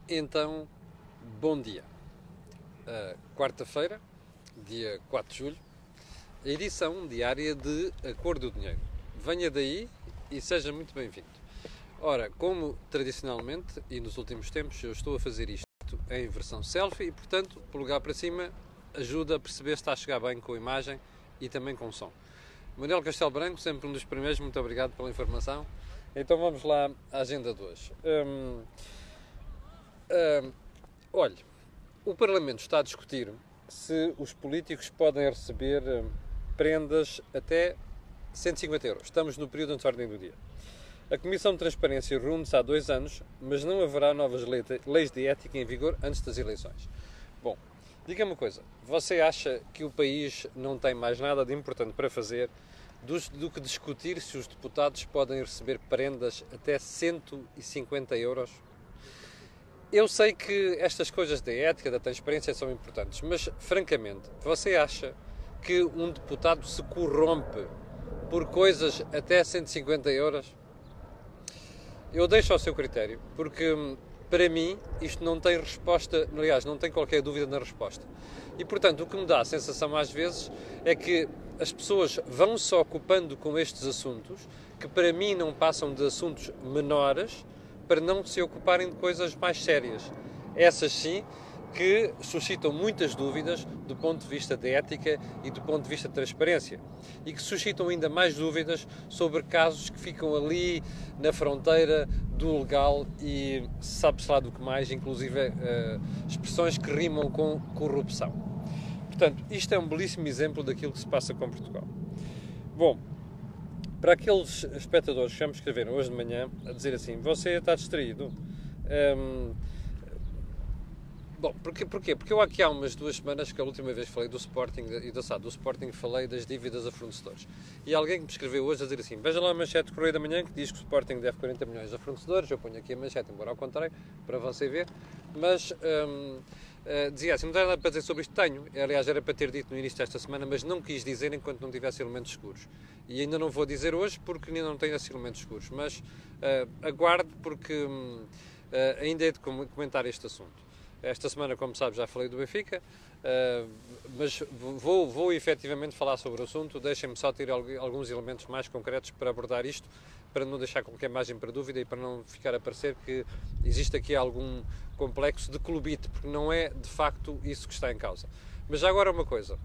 Então, bom dia. Quarta-feira, dia 4 de julho, a edição diária de A Cor do Dinheiro. Venha daí e seja muito bem-vindo. Ora, como tradicionalmente e nos últimos tempos eu estou a fazer isto em versão selfie e, portanto, polegar para cima ajuda a perceber se está a chegar bem com a imagem e também com o som. Manuel Castelo Branco, sempre um dos primeiros, muito obrigado pela informação. Então vamos lá à agenda de hoje. Olhe, o Parlamento está a discutir se os políticos podem receber prendas até 150 euros. Estamos no período antes da ordem do dia. A Comissão de Transparência reúne-se há 2 anos, mas não haverá novas leis de ética em vigor antes das eleições. Bom, diga-me uma coisa. Você acha que o país não tem mais nada de importante para fazer do que discutir se os deputados podem receber prendas até 150 euros? Eu sei que estas coisas da ética, da transparência são importantes, mas, francamente, você acha que um deputado se corrompe por coisas até 150 euros? Eu deixo ao seu critério, porque, para mim, isto não tem resposta, aliás, não tem qualquer dúvida na resposta. E, portanto, o que me dá a sensação, às vezes, é que as pessoas vão se ocupando com estes assuntos, que para mim não passam de assuntos menores, para não se ocuparem de coisas mais sérias. Essas sim que suscitam muitas dúvidas do ponto de vista da ética e do ponto de vista de transparência. E que suscitam ainda mais dúvidas sobre casos que ficam ali na fronteira do legal e sabe-se lá do que mais, inclusive expressões que rimam com corrupção. Portanto, isto é um belíssimo exemplo daquilo que se passa com Portugal. Bom, para aqueles espectadores que já me escreveram hoje de manhã a dizer assim, você está distraído. Bom, porquê? Porque eu aqui há umas 2 semanas que a última vez falei do Sporting e da SAD do Sporting, falei das dívidas a fornecedores. E alguém que me escreveu hoje a dizer assim, veja lá a manchete do Correio da Manhã que diz que o Sporting deve 40 milhões a fornecedores, eu ponho aqui a manchete, embora ao contrário, para você ver, mas dizia assim, não tem nada para dizer sobre isto, tenho, aliás era para ter dito no início desta semana, mas não quis dizer enquanto não tivesse elementos seguros. E ainda não vou dizer hoje porque ainda não tenho esses elementos seguros, mas aguarde porque ainda é de comentar este assunto. Esta semana, como sabe, já falei do Benfica, mas vou efetivamente falar sobre o assunto. Deixem-me só ter alguns elementos mais concretos para abordar isto, para não deixar qualquer margem para dúvida e para não ficar a parecer que existe aqui algum complexo de clubite, porque não é de facto isso que está em causa. Mas já agora uma coisa,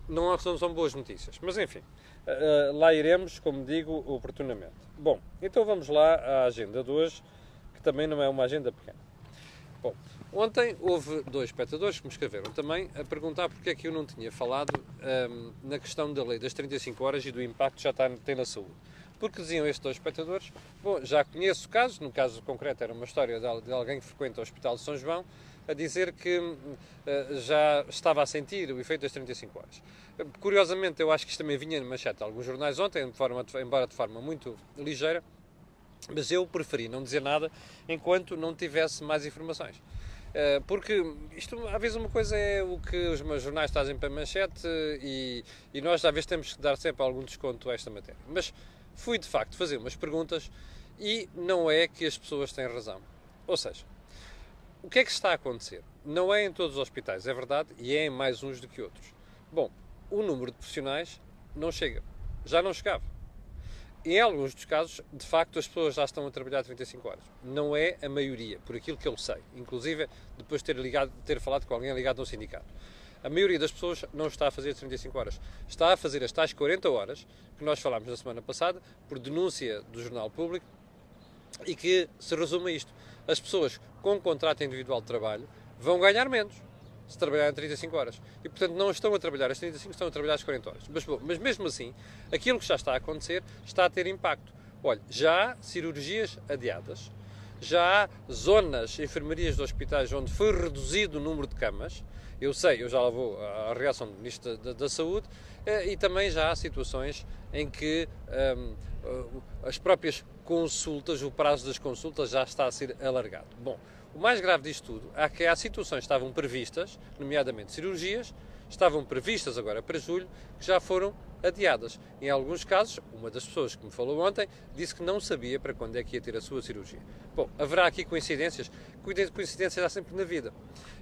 não são boas notícias, mas enfim, lá iremos, como digo, oportunamente. Bom, então vamos lá à agenda de hoje, que também não é uma agenda pequena. Bom, ontem houve 2 espectadores que me escreveram também a perguntar porque é que eu não tinha falado na questão da lei das 35 horas e do impacto que já tem na saúde. Porque diziam estes 2 espectadores, bom, já conheço casos, no caso concreto era uma história de alguém que frequenta o Hospital de São João, a dizer que já estava a sentir o efeito das 35 horas. Curiosamente, eu acho que isto também vinha na manchete de alguns jornais ontem, embora de forma muito ligeira, mas eu preferi não dizer nada enquanto não tivesse mais informações. Porque isto, às vezes, uma coisa é o que os meus jornais trazem para a manchete e nós, às vezes, temos que dar sempre algum desconto a esta matéria. Mas fui, de facto, fazer umas perguntas e não é que as pessoas têm razão. Ou seja, o que é que está a acontecer? Não é em todos os hospitais, é verdade, e é em mais uns do que outros. Bom, o número de profissionais não chega. Já não chegava. Em alguns dos casos, de facto, as pessoas já estão a trabalhar 35 horas. Não é a maioria, por aquilo que eu sei. Inclusive, depois de ter falado com alguém ligado a um sindicato. A maioria das pessoas não está a fazer 35 horas. Está a fazer as tais 40 horas, que nós falámos na semana passada, por denúncia do Jornal Público, e que se resume a isto. As pessoas com contrato individual de trabalho vão ganhar menos se trabalharem 35 horas. E, portanto, não estão a trabalhar as 35, estão a trabalhar as 40 horas. Mas mesmo assim, aquilo que já está a acontecer está a ter impacto. Olha, já há cirurgias adiadas, já há zonas, enfermarias de hospitais onde foi reduzido o número de camas. Eu sei, eu já lá vou à reação do Ministro da Saúde, e também já há situações em que as próprias consultas, o prazo das consultas já está a ser alargado. Bom, o mais grave disto tudo é que há situações que estavam previstas, nomeadamente cirurgias, estavam previstas agora para julho, que já foram adiadas. Em alguns casos, uma das pessoas que me falou ontem disse que não sabia para quando é que ia ter a sua cirurgia. Bom, haverá aqui coincidências? Coincidências há sempre na vida.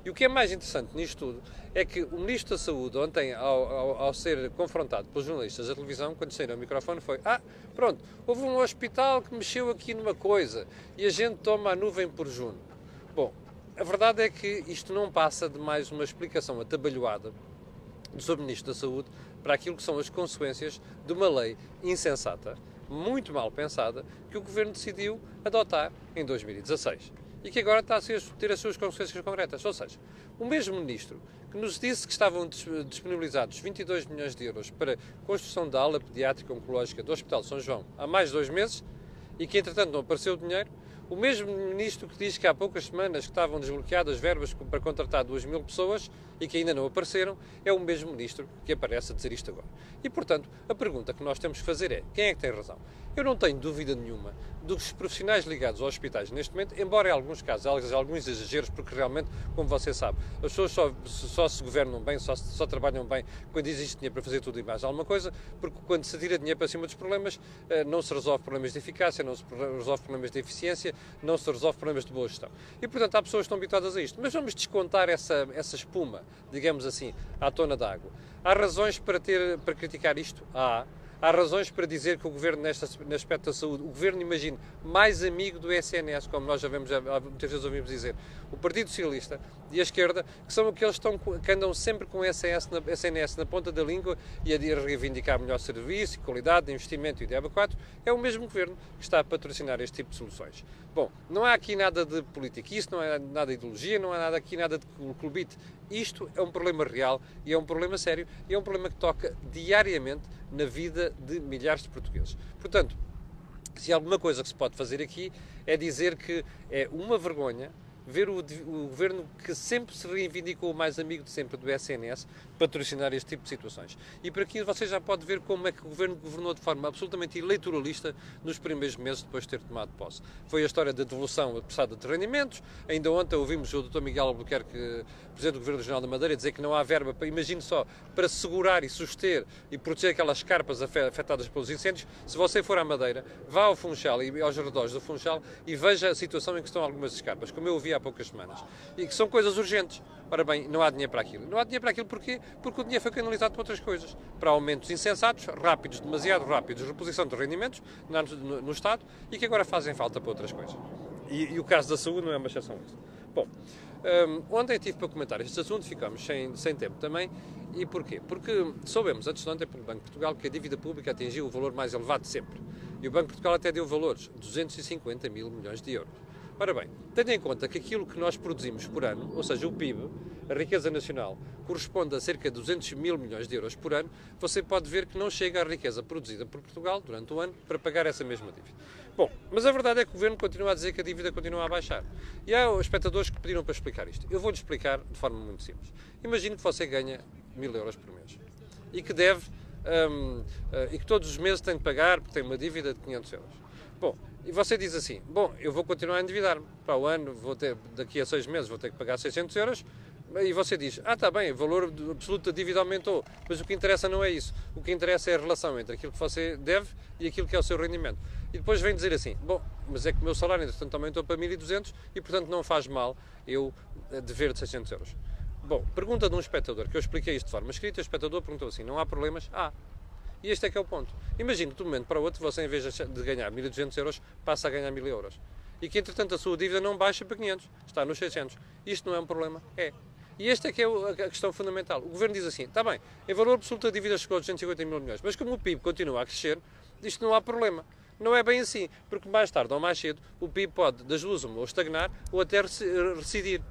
E o que é mais interessante nisto tudo é que o Ministro da Saúde, ontem, ao ser confrontado pelos jornalistas da televisão, quando saíram ao microfone, foi: pronto, houve um hospital que mexeu aqui numa coisa e a gente toma a nuvem por junho. Bom, a verdade é que isto não passa de mais uma explicação atabalhoada do Sr. Ministro da Saúde para aquilo que são as consequências de uma lei insensata, muito mal pensada, que o Governo decidiu adotar em 2016 e que agora está a ter as suas consequências concretas. Ou seja, o mesmo Ministro que nos disse que estavam disponibilizados 22 milhões de euros para a construção da ala pediátrica oncológica do Hospital de São João há mais de 2 meses e que, entretanto, não apareceu o dinheiro, o mesmo Ministro que diz que há poucas semanas que estavam desbloqueadas verbas para contratar 2.000 pessoas e que ainda não apareceram, é o mesmo Ministro que aparece a dizer isto agora. E, portanto, a pergunta que nós temos que fazer é: quem é que tem razão? Eu não tenho dúvida nenhuma dos profissionais ligados aos hospitais neste momento, embora em alguns casos haja alguns exageros, porque realmente, como você sabe, as pessoas só se governam bem, só trabalham bem quando existe dinheiro para fazer tudo e mais alguma coisa, porque quando se tira dinheiro para cima dos problemas, não se resolve problemas de eficácia, não se resolve problemas de eficiência, não se resolve problemas de boa gestão. E, portanto, há pessoas que estão habituadas a isto. Mas vamos descontar essa espuma, digamos assim, à tona d'água. Há razões para criticar isto? Há razões para dizer que o Governo, neste aspecto da saúde, o Governo, imagine, mais amigo do SNS, como nós já muitas vezes ouvimos dizer, o Partido Socialista e a esquerda, que são aqueles que andam sempre com o SNS na ponta da língua e a reivindicar melhor serviço, qualidade, investimento e diabo 4, é o mesmo Governo que está a patrocinar este tipo de soluções. Bom, não há aqui nada de política, isso não é nada de ideologia, não há aqui nada de clubite. Isto é um problema real e é um problema sério e é um problema que toca diariamente na vida de milhares de portugueses. Portanto, se há alguma coisa que se pode fazer aqui é dizer que é uma vergonha ver o Governo, que sempre se reivindicou o mais amigo de sempre do SNS, patrocinar este tipo de situações. E por aqui você já pode ver como é que o Governo governou de forma absolutamente eleitoralista nos primeiros meses depois de ter tomado posse. Foi a história da devolução apressada de rendimentos. Ainda ontem ouvimos o Dr. Miguel Albuquerque, Presidente do Governo Regional da Madeira, dizer que não há verba, imagine só, para segurar e suster e proteger aquelas carpas afetadas pelos incêndios. Se você for à Madeira, vá ao Funchal e aos arredores do Funchal e veja a situação em que estão algumas escarpas, como eu ouvi há poucas semanas, e que são coisas urgentes. Ora bem, não há dinheiro para aquilo. Não há dinheiro para aquilo porquê? Porque o dinheiro foi canalizado para outras coisas, para aumentos insensatos, rápidos, demasiado rápidos, reposição de rendimentos no Estado e que agora fazem falta para outras coisas. E o caso da saúde não é uma exceção a isso. Bom, ontem tive para comentar este assunto, ficámos sem tempo também. E porquê? Porque soubemos antes de ontem pelo Banco de Portugal que a dívida pública atingiu o valor mais elevado de sempre. E o Banco de Portugal até deu valores, 250 mil milhões de euros. Ora bem, tenha em conta que aquilo que nós produzimos por ano, ou seja, o PIB, a riqueza nacional, corresponde a cerca de 200 mil milhões de euros por ano, você pode ver que não chega à riqueza produzida por Portugal durante o ano para pagar essa mesma dívida. Bom, mas a verdade é que o Governo continua a dizer que a dívida continua a baixar. E há espectadores que pediram para explicar isto. Eu vou-lhe explicar de forma muito simples. Imagine que você ganha 1.000 euros por mês e que deve, e que todos os meses tem de pagar porque tem uma dívida de 500 euros. Bom, e você diz assim: bom, eu vou continuar a endividar-me. Para o ano, daqui a 6 meses, vou ter que pagar 600 euros. E você diz: está bem, o valor absoluto da dívida aumentou. Mas o que interessa não é isso. O que interessa é a relação entre aquilo que você deve e aquilo que é o seu rendimento. E depois vem dizer assim: bom, mas é que o meu salário, entretanto, aumentou para 1.200 e, portanto, não faz mal eu dever de 600 euros. Bom, pergunta de um espectador, que eu expliquei isto de forma escrita, o espectador perguntou assim: não há problemas? E este é que é o ponto. Imagine que de um momento para o outro você, em vez de ganhar 1.200 euros, passa a ganhar 1.000 euros. E que, entretanto, a sua dívida não baixa para 500, está nos 600. Isto não é um problema? É. E esta é que é a questão fundamental. O Governo diz assim: está bem, em valor absoluto a dívida chegou a 250 mil milhões, mas como o PIB continua a crescer, isto não há problema. Não é bem assim, porque mais tarde ou mais cedo o PIB pode, das duas uma, ou estagnar ou até recidir.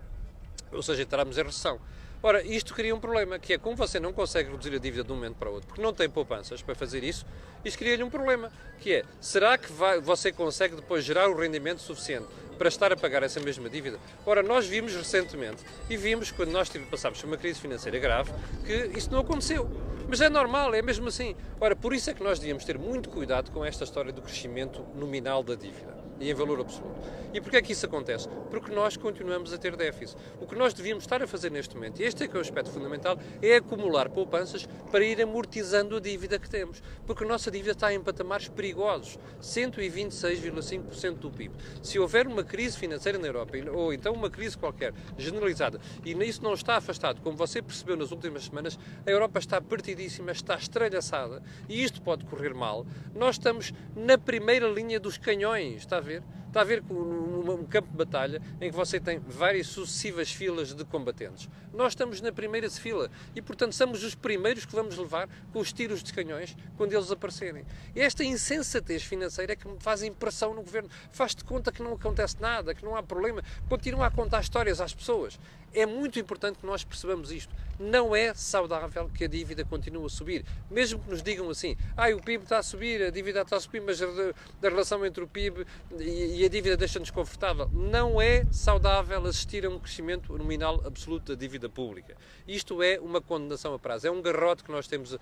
Ou seja, entrarmos em recessão. Ora, isto cria um problema, que é como você não consegue reduzir a dívida de um momento para o outro, porque não tem poupanças para fazer isso, isto cria-lhe um problema, que é: será que você consegue depois gerar o rendimento suficiente para estar a pagar essa mesma dívida? Ora, nós vimos recentemente, e vimos quando nós passámos por uma crise financeira grave, que isso não aconteceu. Mas é normal, é mesmo assim. Ora, por isso é que nós devíamos ter muito cuidado com esta história do crescimento nominal da dívida. e em valor absoluto. E porquê é que isso acontece? Porque nós continuamos a ter déficit. O que nós devíamos estar a fazer neste momento, e este é que é o aspecto fundamental, é acumular poupanças para ir amortizando a dívida que temos. Porque a nossa dívida está em patamares perigosos, 126,5% do PIB. Se houver uma crise financeira na Europa, ou então uma crise qualquer, generalizada, e isso não está afastado, como você percebeu nas últimas semanas, a Europa está partidíssima, está estralhaçada, e isto pode correr mal. Nós estamos na primeira linha dos canhões, está a ver? Está a ver com um campo de batalha em que você tem várias sucessivas filas de combatentes. Nós estamos na primeira fila e, portanto, somos os primeiros que vamos levar com os tiros de canhões quando eles aparecerem. E esta insensatez financeira é que me faz impressão no governo. Faz-te conta que não acontece nada, que não há problema. Continua a contar histórias às pessoas. É muito importante que nós percebamos isto. Não é saudável que a dívida continue a subir. Mesmo que nos digam assim, o PIB está a subir, a dívida está a subir, mas a relação entre o PIB e a dívida deixa-nos confortável. Não é saudável assistir a um crescimento nominal absoluto da dívida pública. Isto é uma condenação a prazo. É um garrote que nós temos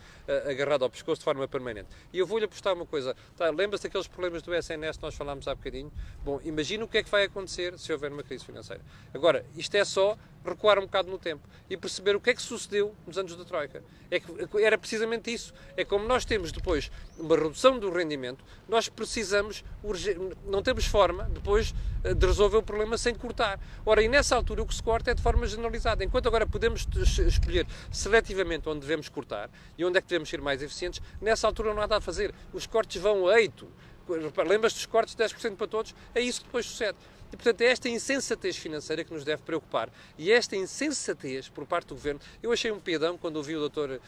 agarrado ao pescoço de forma permanente. E eu vou-lhe apostar uma coisa. Lembra-se daqueles problemas do SNS que nós falámos há bocadinho? Bom, imagina o que é que vai acontecer se houver uma crise financeira. Agora, isto é só recuar um bocado no tempo e perceber o que é que sucedeu nos anos da Troika. É que era precisamente isso. É como nós temos depois uma redução do rendimento, nós precisamos, não temos forma depois de resolver o problema sem cortar. Ora, e nessa altura o que se corta é de forma generalizada. Enquanto agora podemos escolher seletivamente onde devemos cortar e onde é que devemos ser mais eficientes, nessa altura não há nada a fazer. Os cortes vão a eito. Lembras-te dos cortes de 10% para todos? É isso que depois sucede. E, portanto, é esta insensatez financeira que nos deve preocupar. E esta insensatez por parte do Governo... Eu achei um piadão quando ouvi o Dr.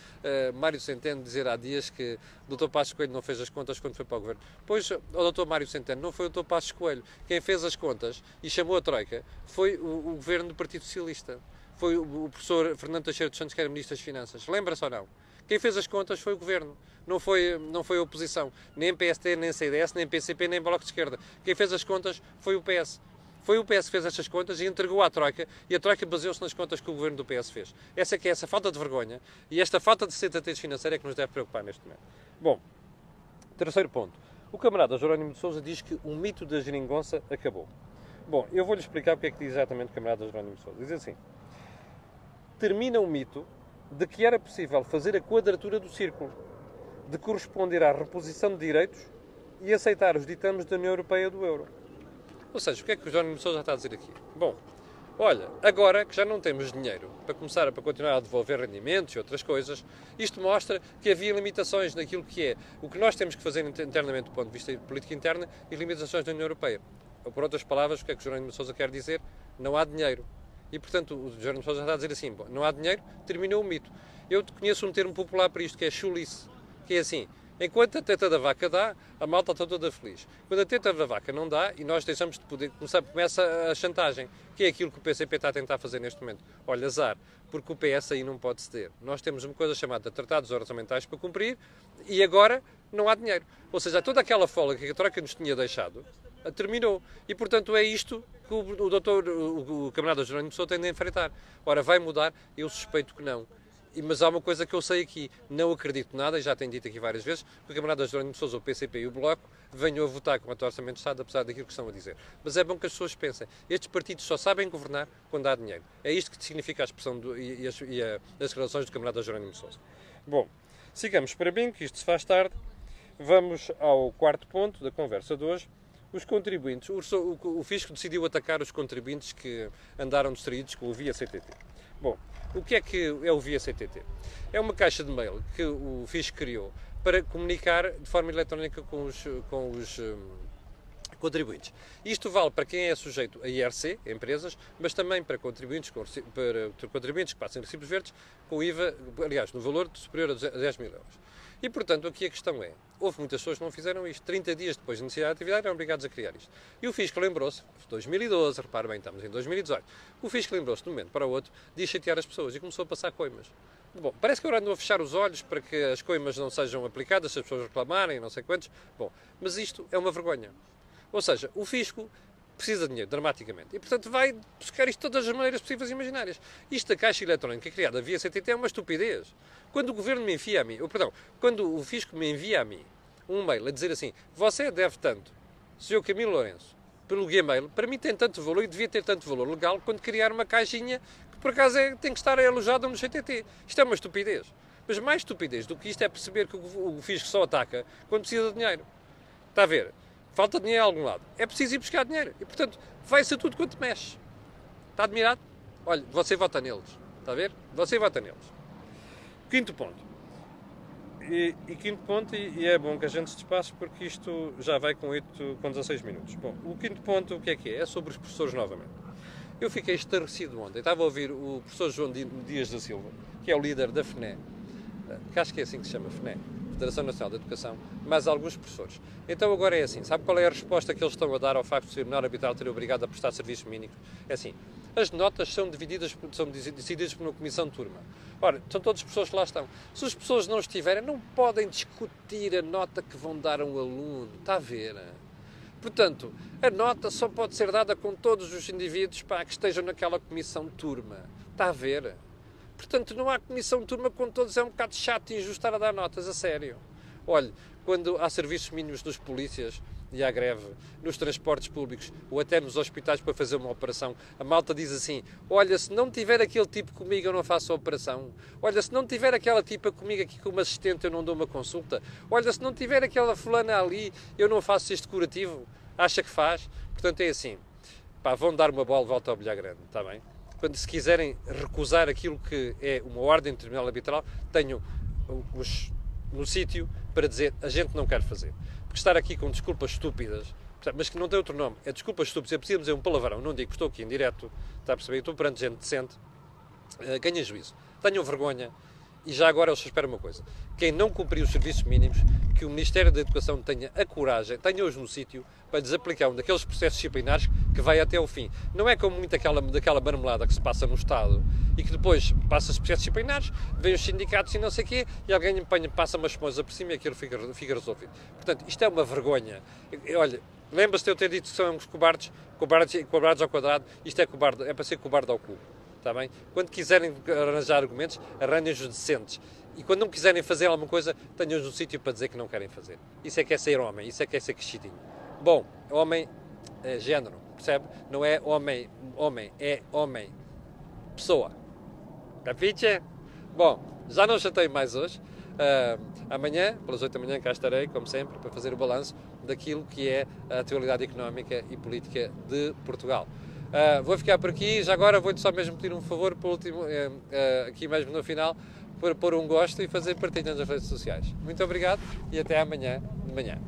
Mário Centeno dizer há dias que o Dr. Passos Coelho não fez as contas quando foi para o Governo. Pois, o Dr. Mário Centeno não foi o Dr. Passos Coelho. Quem fez as contas e chamou a Troika foi o Governo do Partido Socialista. Foi o professor Fernando Teixeira dos Santos, que era Ministro das Finanças. Lembra-se ou não? Quem fez as contas foi o Governo, não foi a oposição. Nem PST, nem CDS, nem PCP, nem Bloco de Esquerda. Quem fez as contas foi o PS. Foi o PS que fez estas contas e entregou à Troika, e a Troika baseou-se nas contas que o Governo do PS fez. Essa falta de vergonha e esta falta de sensatez financeira é que nos deve preocupar neste momento. Bom, terceiro ponto. O camarada Jerónimo de Sousa diz que o mito da geringonça acabou. Bom, eu vou-lhe explicar o que é que diz exatamente o camarada Jerónimo de Sousa. Diz assim: termina o mito de que era possível fazer a quadratura do círculo, de corresponder à reposição de direitos e aceitar os ditames da União Europeia do euro. Ou seja, o que é que o Jerónimo de Sousa está a dizer aqui? Bom, olha, agora que já não temos dinheiro para continuar a devolver rendimentos e outras coisas, isto mostra que havia limitações naquilo que é o que nós temos que fazer internamente do ponto de vista de política interna e limitações da União Europeia. Ou, por outras palavras, o que é que o Jerónimo de Sousa quer dizer? Não há dinheiro. E, portanto, o Jerónimo de Sousa está a dizer assim, bom, não há dinheiro, terminou o mito. Eu conheço um termo popular para isto, que é chulice, que é assim: enquanto a teta da vaca dá, a malta está toda feliz. Quando a teta da vaca não dá, e nós deixamos de poder, começa a chantagem, que é aquilo que o PCP está a tentar fazer neste momento. Olha, azar, porque o PS aí não pode ceder. Nós temos uma coisa chamada tratados orçamentais para cumprir, e agora não há dinheiro. Ou seja, toda aquela folga que a Troika nos tinha deixado, terminou. E, portanto, é isto que o camarada Jerónimo de Sousa tem de enfrentar. Ora, vai mudar? Eu suspeito que não. Mas há uma coisa que eu sei aqui, não acredito nada, e já tenho dito aqui várias vezes, que o camarada Jerónimo de Sousa, o PCP e o Bloco venham a votar contra o Orçamento de Estado, apesar daquilo que estão a dizer. Mas é bom que as pessoas pensem, estes partidos só sabem governar quando há dinheiro. É isto que significa a expressão e as relações do camarada Jerónimo de Sousa. Bom, sigamos para bem, que isto se faz tarde. Vamos ao quarto ponto da conversa de hoje. Os contribuintes. O Fisco decidiu atacar os contribuintes que andaram distraídos com o Via CTT. Bom, o que é o Via CTT? É uma caixa de mail que o Fisco criou para comunicar de forma eletrónica com os contribuintes. Isto vale para quem é sujeito a IRC, empresas, mas também para contribuintes que passem recibos verdes com IVA, aliás, no valor superior a 10 mil euros. E, portanto, aqui a questão é, houve muitas pessoas que não fizeram isto. 30 dias depois de iniciar a atividade eram obrigados a criar isto. E o Fisco lembrou-se, 2012, repare bem, estamos em 2018, o Fisco lembrou-se de um momento para o outro de chatear as pessoas e começou a passar coimas. Bom, parece que agora andam a fechar os olhos para que as coimas não sejam aplicadas, se as pessoas reclamarem, não sei quantos. Bom, mas isto é uma vergonha. Ou seja, o Fisco precisa de dinheiro, dramaticamente. E, portanto, vai buscar isto de todas as maneiras possíveis e imaginárias. Isto da caixa eletrónica criada via CTT é uma estupidez. Quando o Governo me envia a mim, quando o Fisco me envia a mim um mail a dizer assim, você deve tanto, Sr. Camilo Lourenço, pelo Gmail, para mim tem tanto valor e devia ter tanto valor legal quanto criar uma caixinha que por acaso tem que estar alojada no CTT. Isto é uma estupidez. Mas mais estupidez do que isto é perceber que o fisco só ataca quando precisa de dinheiro. Está a ver? Falta dinheiro a algum lado. É preciso ir buscar dinheiro. E, portanto, vai-se a tudo quanto mexe. Está admirado? Olha, você vota neles. Está a ver? Você vota neles. Quinto ponto. Quinto ponto, e é bom que a gente se despache porque isto já vai com 16 minutos. Bom, o quinto ponto, o que é? É sobre os professores novamente. Eu fiquei estarrecido ontem. Estava a ouvir o professor João Dias da Silva, que é o líder da FNE, que acho que é assim que se chama, FNE, Federação Nacional de Educação, mas alguns professores. Então agora é assim, sabe qual é a resposta que eles estão a dar ao facto de o Tribunal Arbitral ter obrigado a prestar serviços mínimos? É assim, as notas são decididas por uma comissão de turma. Ora, são todas as pessoas que lá estão. Se as pessoas não estiverem, não podem discutir a nota que vão dar a um aluno. Está a ver? Portanto, a nota só pode ser dada com todos os indivíduos que estejam naquela comissão de turma. Está a ver? Portanto, não há comissão de turma com todos, é um bocado chato e injusto estar a dar notas, a sério. Olhe, quando há serviços mínimos dos polícias e há greve, nos transportes públicos ou até nos hospitais para fazer uma operação, a malta diz assim, olha, se não tiver aquele tipo comigo eu não faço a operação. Olha, se não tiver aquela tipa comigo aqui como assistente eu não dou uma consulta. Olha, se não tiver aquela fulana ali eu não faço este curativo. Acha que faz? Portanto, é assim, vão dar uma bola de volta ao bilhar grande, está bem? Quando se quiserem recusar aquilo que é uma ordem do Tribunal Arbitral, tenham no sítio para dizer a gente não quer fazer. Porque estar aqui com desculpas estúpidas, mas que não tem outro nome, é desculpas estúpidas, eu preciso dizer um palavrão, não digo, estou aqui em direto, está a perceber, estou perante gente decente, ganhem juízo, tenham vergonha. E já agora eu só espero uma coisa, quem não cumprir os serviços mínimos, que o Ministério da Educação tenha a coragem, tenha-os no sítio, para lhes aplicar um daqueles processos disciplinares que vai até ao fim. Não é como muito daquela marmelada que se passa no Estado e que depois passa os processos disciplinares, vêm os sindicatos e não sei o quê, e alguém passa uma esponja por cima e aquilo fica resolvido. Portanto, isto é uma vergonha. Olha, lembra-se de eu ter dito que são os cobardes ao quadrado, isto é cobarde, é para ser cobarde ao cubo. Está bem? Quando quiserem arranjar argumentos, arranjem-os decentes. E quando não quiserem fazer alguma coisa, tenham-os no sítio para dizer que não querem fazer. Isso é que é ser homem, isso é que é ser crescidinho. Bom, homem é género, percebe? Não é homem, é homem, pessoa. Capiche? Bom, já não chatei mais hoje. Amanhã, pelas 8 da manhã, cá estarei, como sempre, para fazer o balanço daquilo que é a atualidade económica e política de Portugal. Vou ficar por aqui, já agora vou-te só mesmo pedir um favor, por último, aqui mesmo no final, para pôr um gosto e fazer partilha nas redes sociais. Muito obrigado e até amanhã de manhã.